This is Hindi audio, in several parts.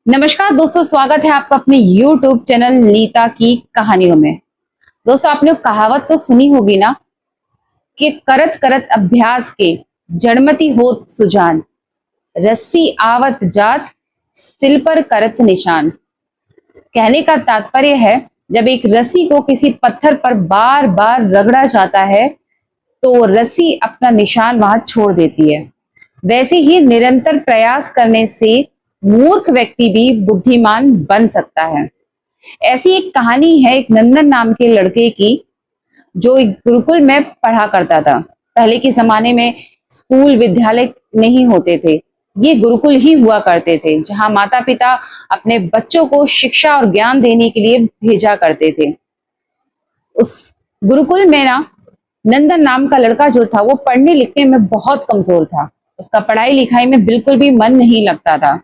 नमस्कार दोस्तों, स्वागत है आपका अपने YouTube चैनल नीता की कहानियों में। दोस्तों, आपने कहावत तो सुनी होगी ना कि करत करत अभ्यास के जड़मति होत सुजान, रस्सी आवत जात सिल पर करत निशान। कहने का तात्पर्य है, जब एक रस्सी को किसी पत्थर पर बार बार रगड़ा जाता है तो रस्सी अपना निशान वहां छोड़ देती है। वैसे ही निरंतर प्रयास करने से मूर्ख व्यक्ति भी बुद्धिमान बन सकता है। ऐसी एक कहानी है एक नंदन नाम के लड़के की, जो एक गुरुकुल में पढ़ा करता था। पहले के जमाने में स्कूल विद्यालय नहीं होते थे, ये गुरुकुल ही हुआ करते थे, जहां माता पिता अपने बच्चों को शिक्षा और ज्ञान देने के लिए भेजा करते थे। उस गुरुकुल में ना नंदन नाम का लड़का जो था, वो पढ़ने लिखने में बहुत कमजोर था। उसका पढ़ाई लिखाई में बिल्कुल भी मन नहीं लगता था।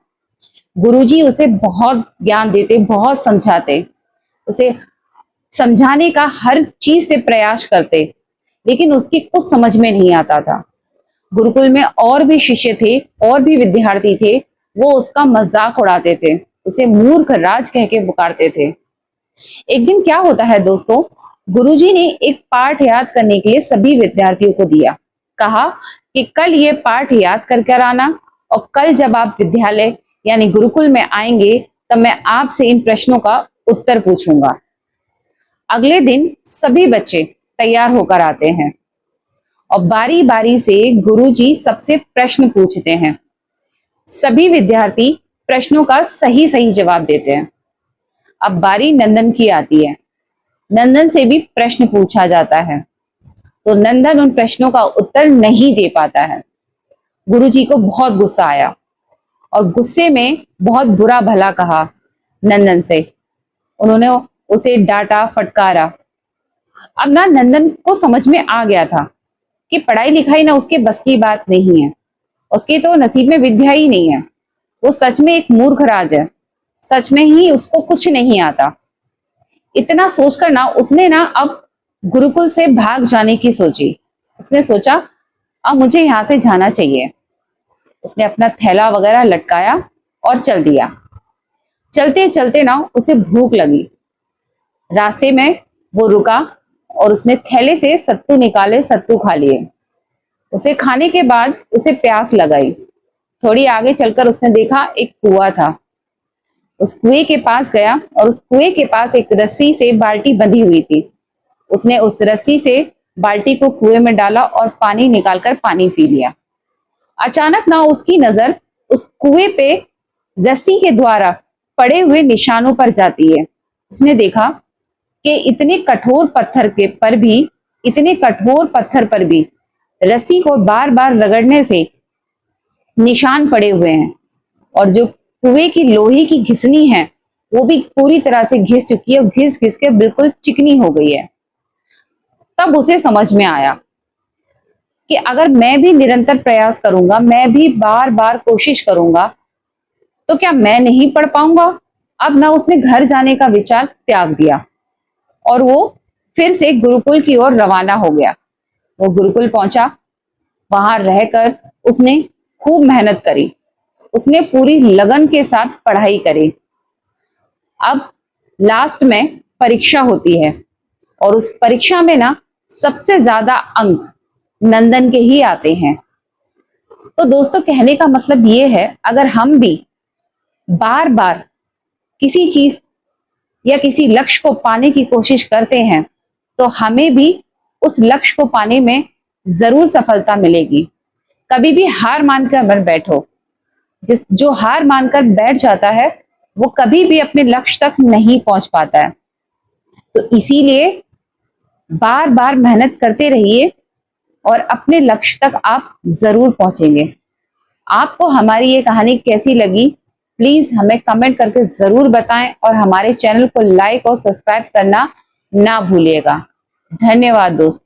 गुरुजी उसे बहुत ज्ञान देते, बहुत समझाते, उसे समझाने का हर चीज से प्रयास करते, लेकिन उसकी कुछ समझ में नहीं आता था। गुरुकुल में और भी शिष्य थे, और भी विद्यार्थी थे, वो उसका मजाक उड़ाते थे, उसे मूर्ख राज कह के पुकारते थे। एक दिन क्या होता है दोस्तों, गुरुजी ने एक पाठ याद करने के लिए सभी विद्यार्थियों को दिया। कहा कि कल ये पाठ याद कर आना, और कल जब आप विद्यालय यानी गुरुकुल में आएंगे तब मैं आपसे इन प्रश्नों का उत्तर पूछूंगा। अगले दिन सभी बच्चे तैयार होकर आते हैं और बारी बारी से गुरुजी सबसे प्रश्न पूछते हैं। सभी विद्यार्थी प्रश्नों का सही सही जवाब देते हैं। अब बारी नंदन की आती है। नंदन से भी प्रश्न पूछा जाता है, तो नंदन उन प्रश्नों का उत्तर नहीं दे पाता है। गुरुजी को बहुत गुस्सा आया और गुस्से में बहुत बुरा भला कहा नंदन से। उन्होंने उसे डांटा, फटकारा। अब ना नंदन को समझ में आ गया था कि पढ़ाई लिखाई ना उसके बस की बात नहीं है, उसके तो नसीब में विद्या ही नहीं है। वो सच में एक मूर्ख राज है, सच में ही उसको कुछ नहीं आता। इतना सोचकर ना उसने ना अब गुरुकुल से भाग जाने की सोची। उसने सोचा अब मुझे यहां से जाना चाहिए। उसने अपना थैला वगैरह लटकाया और चल दिया। चलते चलते ना उसे भूख लगी। रास्ते में वो रुका और उसने थैले से सत्तू निकाले, सत्तू खा लिए। उसे खाने के बाद उसे प्यास लगाई। थोड़ी आगे चलकर उसने देखा एक कुआं था। उस कुएं के पास गया और उस कुएं के पास एक रस्सी से बाल्टी बंधी हुई थी। उसने उस रस्सी से बाल्टी को कुएं में डाला और पानी निकालकर पानी पी लिया। अचानक ना उसकी नजर उस कुएं पे रस्सी के द्वारा पड़े हुए निशानों पर जाती है। उसने देखा कि इतने कठोर पत्थर पर भी रस्सी को बार बार रगड़ने से निशान पड़े हुए हैं, और जो कुएं की लोहे की घिसनी है वो भी पूरी तरह से घिस चुकी है और घिस घिस के बिल्कुल चिकनी हो गई है। तब उसे समझ में आया कि अगर मैं भी निरंतर प्रयास करूंगा, मैं भी बार बार कोशिश करूंगा, तो क्या मैं नहीं पढ़ पाऊंगा। अब ना उसने घर जाने का विचार त्याग दिया और वो फिर से गुरुकुल की ओर रवाना हो गया। वो गुरुकुल पहुंचा। वहां रहकर उसने खूब मेहनत करी। उसने पूरी लगन के साथ पढ़ाई करी। अब लास्ट में परीक्षा होती है और उस परीक्षा में ना सबसे ज्यादा अंक नंदन के ही आते हैं। तो दोस्तों, कहने का मतलब ये है, अगर हम भी बार बार किसी चीज या किसी लक्ष्य को पाने की कोशिश करते हैं तो हमें भी उस लक्ष्य को पाने में जरूर सफलता मिलेगी। कभी भी हार मानकर मत बैठो। जो हार मानकर बैठ जाता है वो कभी भी अपने लक्ष्य तक नहीं पहुंच पाता है। तो इसीलिए बार बार मेहनत करते रहिए और अपने लक्ष्य तक आप जरूर पहुंचेंगे। आपको हमारी ये कहानी कैसी लगी, प्लीज हमें कमेंट करके जरूर बताएं और हमारे चैनल को लाइक और सब्सक्राइब करना ना भूलिएगा। धन्यवाद दोस्तों।